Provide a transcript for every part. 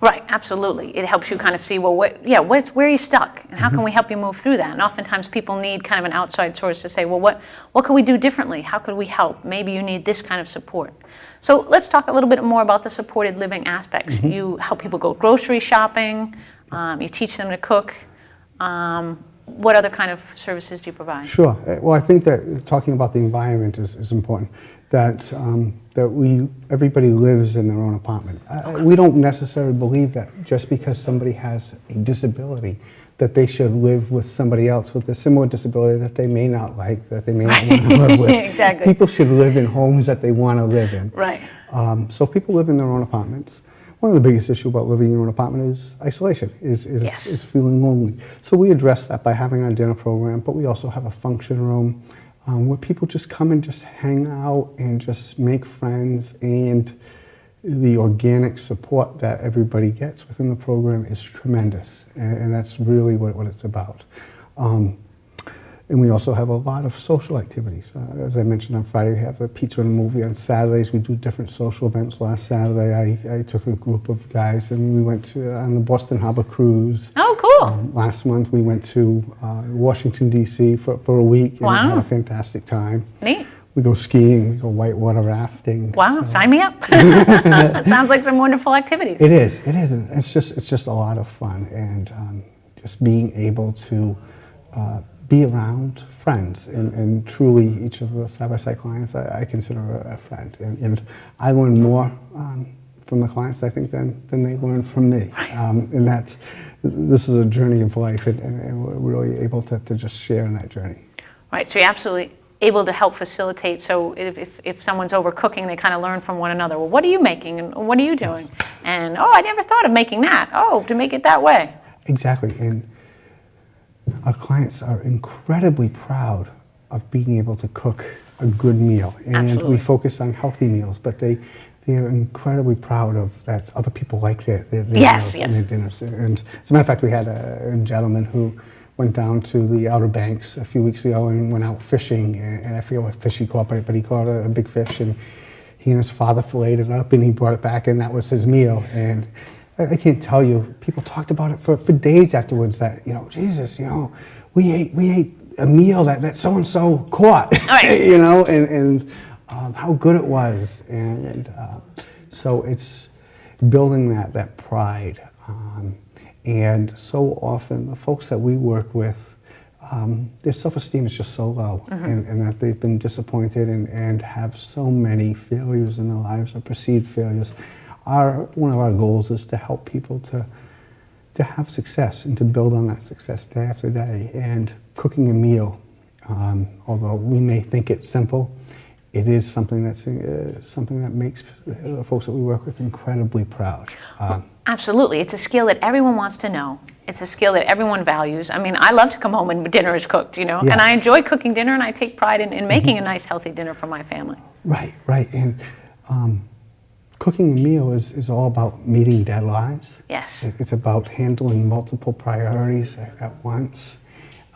Right, absolutely. It helps you kind of see, well, where are you stuck, and how can we help you move through that? And oftentimes people need kind of an outside source to say, well, what could we do differently? How could we help? Maybe you need this kind of support. So let's talk a little bit more about the supported living aspects. You help people go grocery shopping. You teach them to cook. What other kind of services do you provide? Sure. Well, I think that talking about the environment is important. That everybody lives in their own apartment. We don't necessarily believe that just because somebody has a disability that they should live with somebody else with a similar disability that they may not like, that they may not want to live with. Exactly. People should live in homes that they want to live in. Right. So people live in their own apartments. One of the biggest issues about living in your own apartment is isolation, is feeling lonely. So we address that by having our dinner program, but we also have a function room where people just come and just hang out and just make friends, and the organic support that everybody gets within the program is tremendous, and that's really what it's about. And we also have a lot of social activities. As I mentioned, on Friday we have a pizza and a movie. On Saturdays we do different social events. Last Saturday I took a group of guys and we went on the Boston Harbor cruise. Oh, cool. Last month we went to Washington, D.C. for a week and had a fantastic time. Neat. We go skiing, we go whitewater rafting. Wow, so. sign me up. Sounds like some wonderful activities. It is. And it's just a lot of fun, and just being able to be around friends, and truly each of the side-by-side clients I consider a friend, and I learn more from the clients, I think, than they learn from me. And that this is a journey of life, and we're really able to just share in that journey. Right, so you're absolutely able to help facilitate. So if someone's over cooking, they kind of learn from one another. Well, what are you making, and what are you doing? Yes. And I never thought of making that. To make it that way. Exactly, and our clients are incredibly proud of being able to cook a good meal, and Absolutely. We focus on healthy meals, but they're incredibly proud of that other people like their meals and their dinners. And as a matter of fact, we had a gentleman who went down to the Outer Banks a few weeks ago and went out fishing, and I forget what fish he caught, but he caught a big fish, and he and his father filleted it up and he brought it back, and that was his meal. And I can't tell you, people talked about it for days afterwards, that, Jesus, we ate a meal that so-and-so caught, right. and how good it was. And so it's building that pride. And so often the folks that we work with, their self-esteem is just so low, and that they've been disappointed and have so many failures in their lives, or perceived failures. One of our goals is to help people to have success and to build on that success day after day. And cooking a meal, although we may think it's simple, it is something that makes the folks that we work with incredibly proud. Absolutely, it's a skill that everyone wants to know. It's a skill that everyone values. I mean, I love to come home and dinner is cooked, Yes. And I enjoy cooking dinner, and I take pride in making a nice, healthy dinner for my family. Right, and cooking a meal is all about meeting deadlines. Yes. It's about handling multiple priorities at once,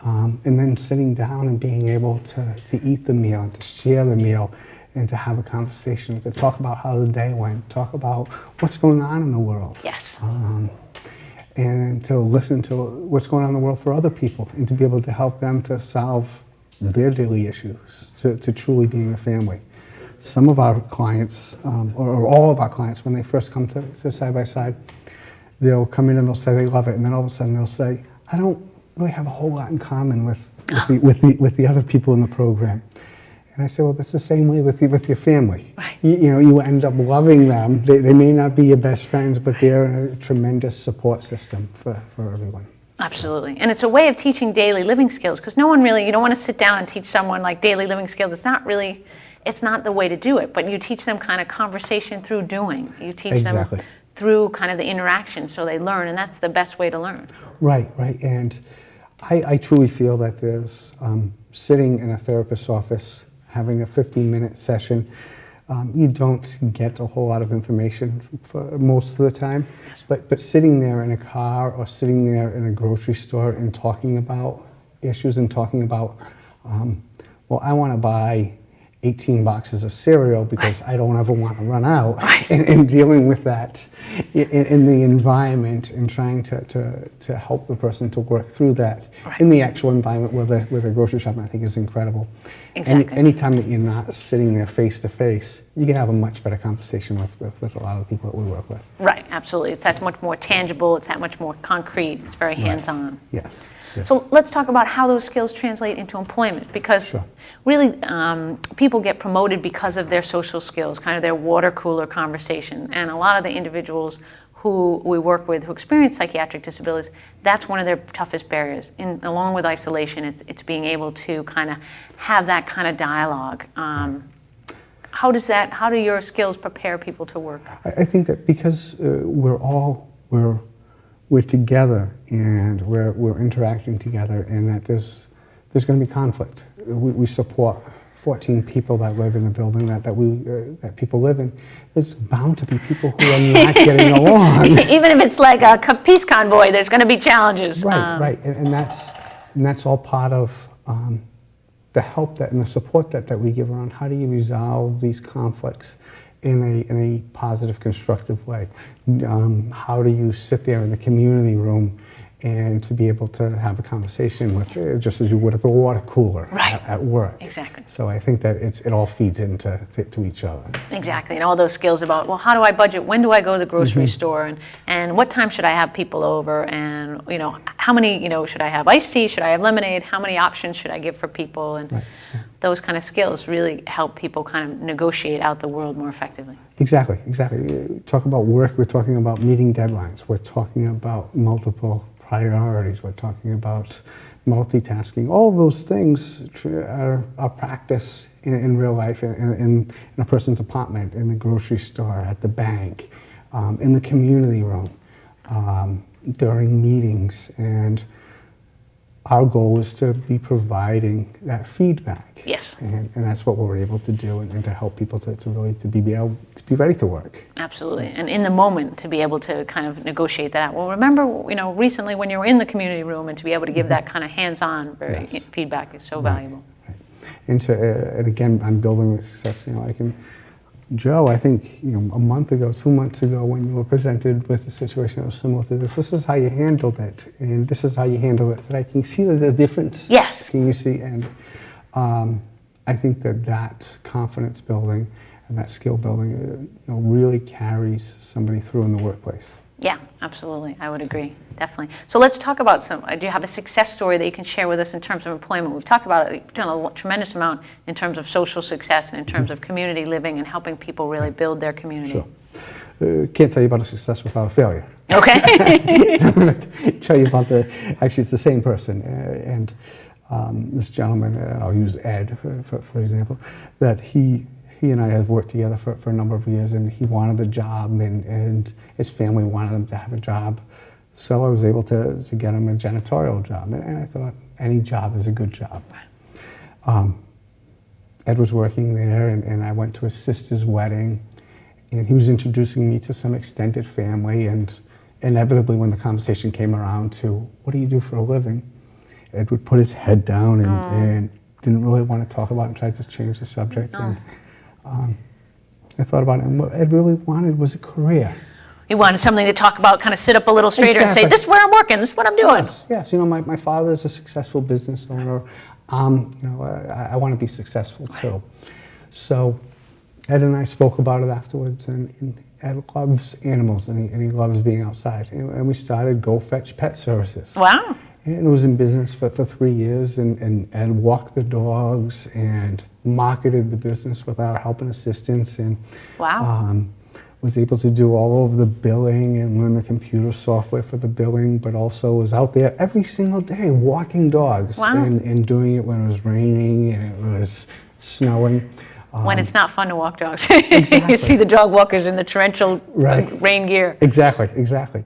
and then sitting down and being able to eat the meal and to share the meal and to have a conversation, to talk about how the day went, talk about what's going on in the world. Yes. And to listen to what's going on in the world for other people, and to be able to help them to solve their daily issues, to truly being a family. Some of our clients, or all of our clients, when they first come to Side by Side, they'll come in and they'll say they love it, and then all of a sudden they'll say, I don't really have a whole lot in common with the other people in the program. And I say, well, that's the same way with your family. Right. You end up loving them. They may not be your best friends, but they're a tremendous support system for everyone. Absolutely. And it's a way of teaching daily living skills, because no one really, you don't want to sit down and teach someone like daily living skills. It's not the way to do it, but you teach them kind of conversation through doing. You teach them through kind of the interaction, so they learn, and that's the best way to learn. Right. And I truly feel that there's sitting in a therapist's office, having a 15-minute session, you don't get a whole lot of information for most of the time, but sitting there in a car or sitting there in a grocery store and talking about issues and talking about, I want to buy 18 boxes of cereal because I don't ever want to run out, and dealing with that in the environment and trying to help the person to work through that in the actual environment where they're grocery shopping, I think is incredible. Exactly. Anytime that you're not sitting there face to face, you can have a much better conversation with a lot of the people that we work with. Right, absolutely. It's that much more tangible, it's that much more concrete, it's very hands-on. Yes. So let's talk about how those skills translate into employment, because really people get promoted because of their social skills, kind of their water cooler conversation. And a lot of the individuals who we work with who experience psychiatric disabilities, that's one of their toughest barriers. Along with isolation, it's being able to kind of have that kind of dialogue. How do your skills prepare people to work? I think that because we're together and we're interacting together, and that there's going to be conflict. We support 14 people that live in the building that people live in. There's bound to be people who are not getting along. Even if it's like a peace convoy, there's going to be challenges. Right, and that's all part of the help and the support that we give around how do you resolve these conflicts in a positive, constructive way. How do you sit there in the community room and to be able to have a conversation with, just as you would at the water cooler at work. Exactly. So I think that it all feeds into each other. Exactly, and all those skills about, well, how do I budget? When do I go to the grocery store? And what time should I have people over? And, how many, should I have iced tea? Should I have lemonade? How many options should I give for people? And those kind of skills really help people kind of negotiate out the world more effectively. Exactly. Talk about work, we're talking about meeting deadlines. We're talking about multiple priorities. We're talking about multitasking. All of those things are practice in real life, in a person's apartment, in the grocery store, at the bank, in the community room, during meetings. And our goal is to be providing that feedback. Yes. And that's what we're able to do, and to help people to be able to be ready to work. Absolutely. And in the moment to be able to kind of negotiate that out. Well, remember, recently when you were in the community room, and to be able to give that kind of hands-on feedback is so valuable. Right. And again, I'm building success. Joe, I think a month ago, 2 months ago, when you were presented with a situation that was similar to this is how you handled it, and this is how you handled it today. Can you see the difference? Yes. Can you see? And I think that confidence building and that skill building, really carries somebody through in the workplace. Yeah, absolutely. I would agree, definitely. So let's talk about do you have a success story that you can share with us in terms of employment? We've talked about it, we've done a tremendous amount in terms of social success and in terms of community living and helping people really build their community. Sure. Can't tell you about a success without a failure. Okay. I'm going to tell you about actually it's the same person. And this gentleman, I'll use Ed for example, that he and I have worked together for a number of years, and he wanted a job, and his family wanted him to have a job. So I was able to get him a janitorial job, and I thought any job is a good job. Ed was working there, and I went to his sister's wedding, and he was introducing me to some extended family, and inevitably when the conversation came around to, what do you do for a living? Ed would put his head down and didn't really want to talk about it, and tried to change the subject. And, I thought about it, and what Ed really wanted was a career. He wanted something to talk about, kind of sit up a little straighter and say, this is where I'm working, this is what I'm doing. Yes. My father is a successful business owner. I want to be successful too. So Ed and I spoke about it afterwards, and Ed loves animals, and he loves being outside. And we started Go Fetch Pet Services. Wow. And it was in business for 3 years, and Ed walked the dogs and marketed the business with our help and assistance, and was able to do all of the billing and learn the computer software for the billing, but also was out there every single day walking dogs and doing it when it was raining and it was snowing. When it's not fun to walk dogs. Exactly. You see the dog walkers in the torrential rain gear. Exactly.